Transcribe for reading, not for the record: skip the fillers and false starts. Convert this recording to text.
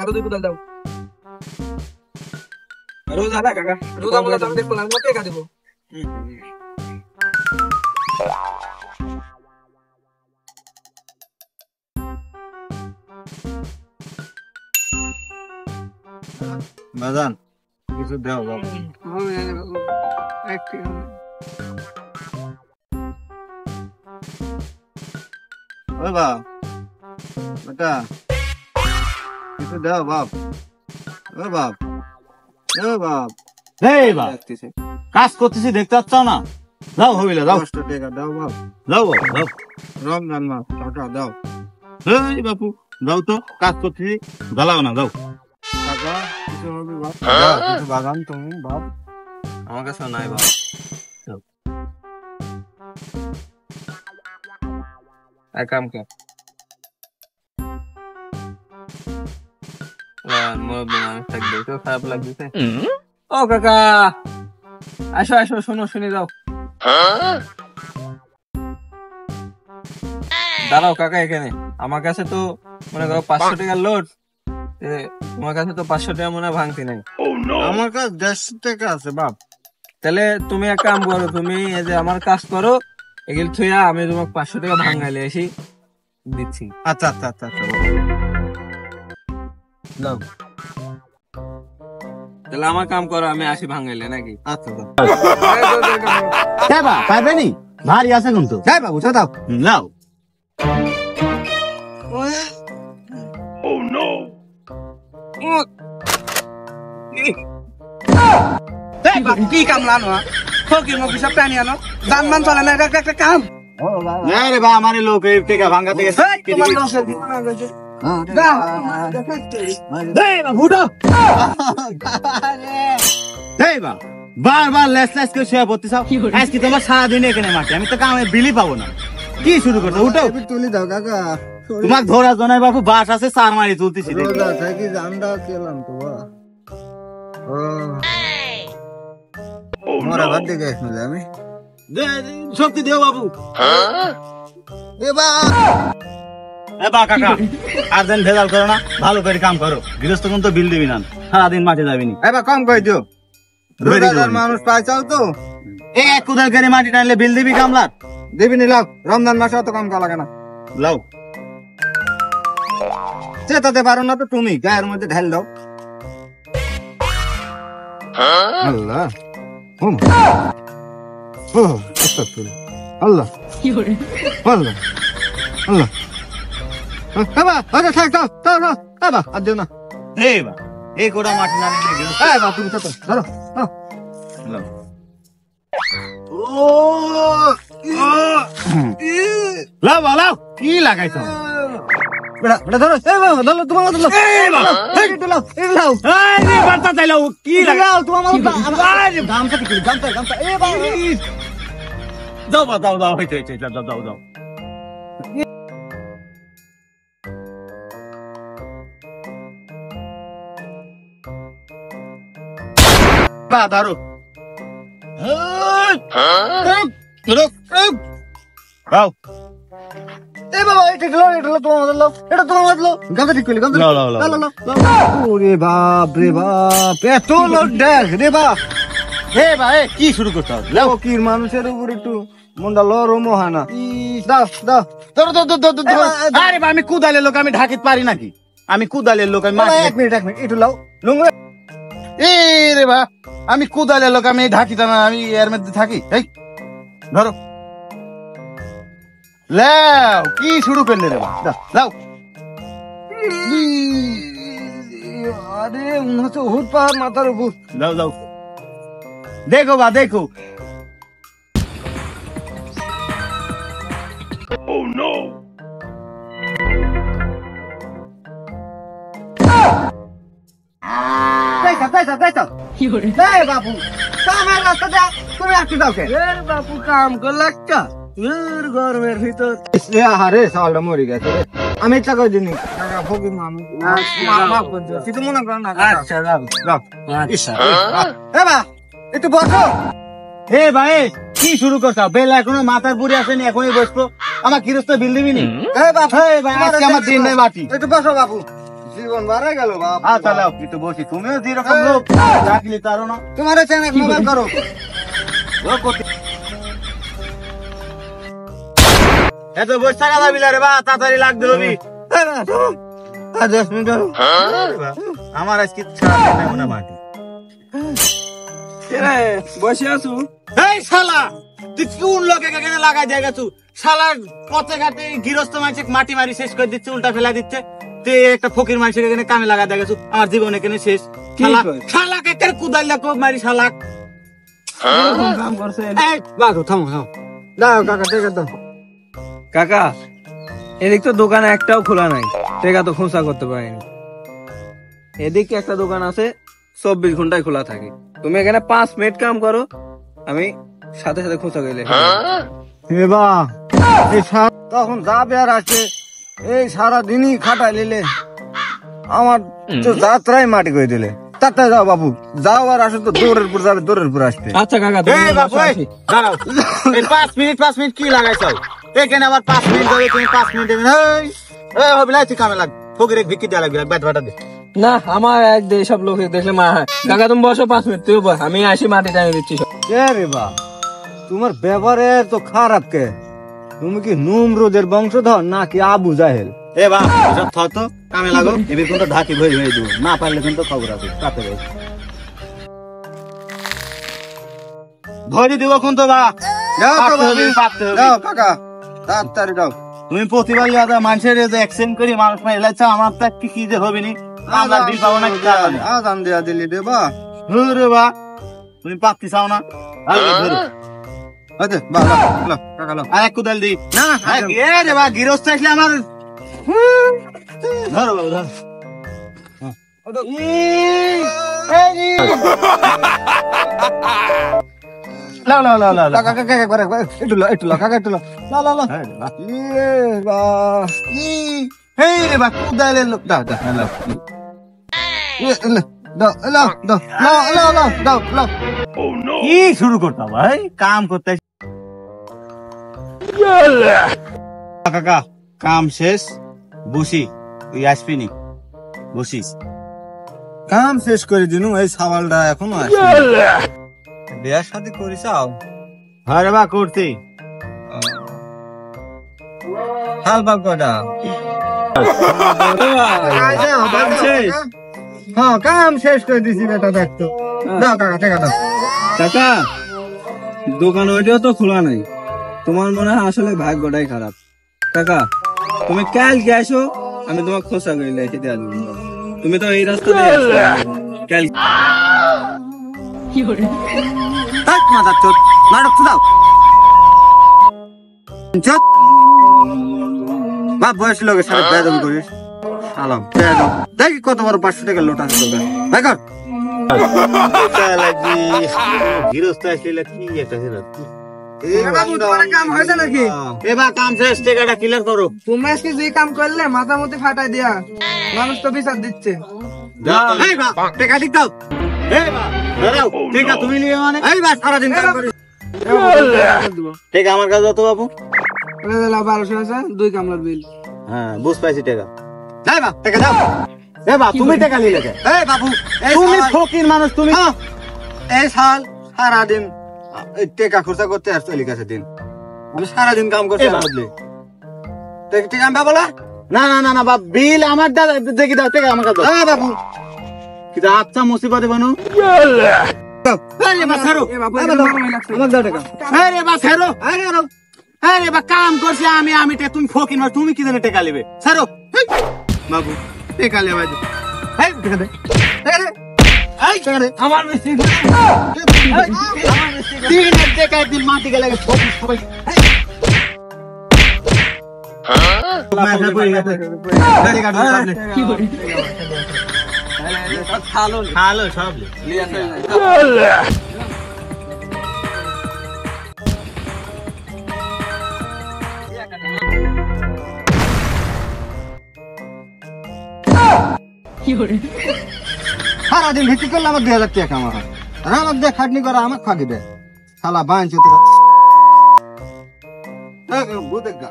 আরো 2 কোদাল দাও। রোজ আলা কাকা, রোজ আমরা দাম দেখব না, আমি টাকা দেব। বাজান কিছু দাও বাবা। ও বাপ বেটা কিছু দাও বাপ। ও বাপ, ও বাপ, কাজ করতেছি দেখতে পাচ্ছ না? যাও হবিলা যাও, 10 টাকা দাও বাপ। যাও বাবু যাও। রমজান মাস টাকা দাও। এই বাপু যাও তো, কাজ করতেছি, জ্বালাও না, যাও। টাকা কিছু হবে বাপ? দাও, কিছু বাগান তুমি বাপ। আমার কাছে নাই বাবা। এক কাম কর, খারাপ লাগছে। ও কাকা আসো আসো, শোনো শুনে যাও। দাঁড়াও কাকা এখানে, আমার কাছে তো মনে করো 500 টাকার লোড, তোমার কাছে তো 500 টাকা মনে হয় ভাঙতি নাই। আমার কাছে 150 টাকা আছে বাপ। তাহলে তুমি এক কাম করো, তুমি এই যে আমার কাজ করো, এগুলো থুয়া আমি তোমাকে 500 টাকা ভাঙাইলে এসে দিচ্ছি। আচ্ছা আচ্ছা আচ্ছা আচ্ছা নাও, তাহলে আমার কাম করো, আমি আসি ভাঙাইলে নাকি? আচ্ছা পাইবে নি ভারী আছে কিন্তু। যাই বাবু দাও। নাও। কি কাম লানো ফকির মকি সব প্রাণী আনো, দান মান চলে না, এটা একটা কাম। রে বা আমার লোক এই টেকা ভাঙা থেকে বারবার লেস লেস করে শুয়ে পড়তে চাও। আজকে তোমার সারাদিন এখানে মাঠে, আমি তো কামে বিলি পাবো না। কি শুরু করছো? উঠো, তুলি দাও কাকা। তোমার ধরা জনাই বাবু বাস আছে, 4 মারি তুলতেছি। রোজা থাকি জানডা খেলাম তো মোরা ভাত দেখে আসলে আমি শক্তি দিও বাবু। কাকা আর দেন ভেজাল করো না, ভালো করে কাম করো। গৃহস্থ কোন তো বিল দিবি না, সারাদিন মাঠে যাবি নি। এবার কম করে দিও, মানুষ পাইছাও তো। এক কোদাল করে মাটি টানলে বিল দিবি কামলার? দেবি নি, লাও। রমজান মাসে অত কম করা লাগে না, লাও। চেতাতে পারো না তো তুমি, গায়ের মধ্যে ঢেল দাও। আল্লাহ আল্লাহ আল্লাহ আল্লাহ। আচ্ছা থাক, দাও দাও দাও, আর দিও না। এই কোটা মাটি না তুমি ধরো। লাও লাও, কি লাগাইছ? ধরো তোমার কি লাগাও তোমার? দাও দাও দাও, হইতে দাও দাও দাও। ধরো কি শুরু করতে হবে? মানুষের উপর একটু মনটা লরম হয় না। আরে আমি কুদালের লোক, আমি ঢাকিতে পারি নাকি? আমি কুদালের লোক, আমি এক মিনিট একটু লাও। রে বা, আমি কুদালের লোক, আমি ঢাকিতে না, আমি এর মধ্যে থাকি। এই ধরো, লাও। কি শুরু করলে রে বা? দাও। আরে মনে হচ্ছে উহুদ পাহাড় মাথার উপর। দাও দাও, দেখো বা দেখো। বাপু কামের রাস্তাটা তুমি আটকে দাও কে? বাপু কাম করলে একটা গরমের ভিতর আরে সালটা মরে গেছে। আমি ইচ্ছা করে দিনি, ফকির মানুষ কিছু মনে করেন না। একটু বসো। হে ভাই, কি শুরু করছো? বেলা এখনো মাথার পুরি আসেনি, এখনই বসবো? আমার গৃহস্থ বিল দিবি নি? বাপ আমার দিন নেই মাটি। একটু বসো বাবু। জীবন বাড়ে গেল বাপ। আচ্ছা লাও কিন্তু বসি, তুমিও যেরকম লোক চাকরি তারও না। তোমার চ্যানেল মোবাইল করো। এত বসে থাকা যাবি না রে বা, তাড়াতাড়ি লাগবে হবি। 10 মিনিট হলো। আমার আজকে সারাদিন নেবো না মাটি। এরে, বসে আছো? এই শালা, তুই কোন লোকে এখানে লাগাই দিয়ে গেছু? শালা পথে ঘাটে গৃহস্থ মানুষের মাটি মারি শেষ করে দিচ্ছে, উল্টা ফেলা দিচ্ছে। তুই একটা ফকির মানুষের এখানে কামে লাগা দিয়ে গেছু, আমার জীবন এখানে শেষ। শালা, কয়? শালাকে কে কুদাল লাগো মারি শালা। এরকম কাম করছেন? এই বাঘু থামো থামো। দাও কাকা টেকা দাও। কাকা, এদিক তো দোকানে একটাও খোলা নাই, টেকা তো খোঁচা করতে পারিনি। এদিকে একটা দোকান আছে, 24 ঘন্টায় খোলা থাকে। তুমি এখানে 5 মিনিট কাম করো, আমি সাথে সাথে খোঁচা গেলে। এবা এই তখন যাবে আর আসবে, এই সারাদিনই খাটাই নিলে আমার তো যাত্রাই মাটি করে দিলে। তাতে যাও বাবু, যাও আর আসো তো দৌড়ের পর যাবে, দৌড়ের পর আসবে। আচ্ছা কাকা, তুমি এই বাবু, এই, আসি। দাঁড়াও। এই 5 মিনিট কি লাগাইছ? এখানে আবার 5 মিনিট ধরে তুমি 5 মিনিট এই হবি না, তুই কামে লাগ। ফকিরে ভিক্ষি দেয়া লাগবে, ব্যাট বাটা দে। না, আমার এক সব লোক দেখলে মা হয়। কাকা তুমি বসো 5 মিনিট, তুই বস, আমি আসি মাটি টানি দিচ্ছি সব। কে রে বা, তোমার ব্যবহারে তো খারাপ কে? তুমি কি নুমরুদের বংশধর নাকি আবু জাহেল? এ বা সব থতো কামে লাগো। এবার কিন্তু ঢাকি ভই ভই দেবো, না পারলে কিন্তু খবর আছে তাতে ভাই ভরি দিব কিন্তু বা। যাও তো পারতে হবে, বাবু, পারতে হবে। যাও কাকা, তাড়াতাড়ি যাও। তুমি প্রতিবার ইয়াদা মানুষের যে অ্যাকশন করি মানুষ মাইলা চাও, আমার তো কি যে হবে নি, আমরা বিল পাবো না কি জানি। আজান দেয়া দিলি রে বা। রে বা, তুমি পাত্তি চাও না? আরে ধরো। আচ্ছা বা, লাও কাকা লাও। আর এক কুদাল দি। না এ রে বা, গৃহস্থ আসলে আমার ধরো বাবু ধরো। লাও লাও লাও লাও লাও। কাকা কাকা একবার একবার একটু লাও কাকা একটু লাও। লাও লাও লাও। ইয়ে বা, এই রে বা, কুদালের লোক। দাও দাও লাও। ইয়ে দাও লাও দাও লাও লাও লাও দাও লাও। কি শুরু করতাম ভাই, কাম করতে কাকা, কাম শেষ, বসি। তুই আসবি নি, বসিস। কাম শেষ করে দিনু, এই সাওয়ালটা এখনো আসে। বিয়ার শাদী করিসাও? হ্যাঁ রে বা, করছি। হাল বাগ কটা? হ্যাঁ কাম শেষ করে দিছি বেটা, দেখতো। দাও কাকা টাকা দাও। কাকা, দোকান ওইটাও তো খোলা নাই, তোমার মনে হয় আসলে ভাগ্যটাই খারাপ। কাকা, তুমি কালকে আসো, আমি তোমাকে খোঁচা করে লেখে দিয়ে আসবো। তুমি তো এই রাস্তা দিয়ে আসো কাল। হাট মাদার চোদ, নাটক তো দাও। চোদ। বাপ বয়স লোকের সাথে বেয়াদবি করিস। সালাম বেয়াদব। দেখি কত বড় 500 টাকা লোট আছে তোর কাছে। ভাই কর। গৃহস্থ আসলে কি একটা ছিল। বাবু, তোমার কাম হয়েছে নাকি? এবার কাম শেষ, টাকাটা ক্লিয়ার করো। তুমি আজকে যে কাম করলে মাথা মতো ফাটাই দিয়া, মানুষ তো বিচার দিচ্ছে। এই বা, টাকা দিক দাও। এই বা, দাঁড়াও, টাকা তুমি নিবে মানে? এই বাস সারাদিন কাম করিস। টাকা আমার কাছে যত বাবু। 1200 আছে, 2 কামলার বিল। হ্যাঁ, বুঝ পাইছি টাকা। যাই বা, টাকা দাও। এ বা, তুমি টাকা নিলে কে? এই বাবু, এই তুমি সাওয়াল- ফকির মানুষ, তুমি। হ্যাঁ, এই সাল সারাদিন এই টাকা খরচা করতে আর চলি গেছে দিন। আমি সারাদিন কাম করছি এবার। বদলে। টাকা আমি বলা? না না না না বাপ, বিল আমার দাদা দেখি দাও, টাকা আমার কাছে দাও। হ্যাঁ বাবু। কিন্তু আচ্ছা মুসিবতে বানু। আরে বা ছাড়ো, এ বাবু, আমার এটা দাও, মারামারি লাগছে। আমার দাও টাকা। আরে বা ছাড়ো, আরে বা কাম করছি আমি, তুমি ফকির মানুষ, তুমি কি জানে টাকা নেবে? ছাড়ো। হেই, বাবু টাকা নেবে। এই টাকা দে, টাকা দে, এই টাকা দে। আমার মিস্ত্রি দিনের টাকা একদিন মাটি গেলে ফকির সবাই। মাথা পড়ে গেছে। গাড়ি কাটো, সব নে। খালো সব নে। সারাদিন ভিত্তি করলে আমার 2000 টাকা আমার হয়। আর আমার দিয়ে খাটনি করা আমার ফাঁকি দেয়। শালা বাঁচছে তোরা। বুঝে গা।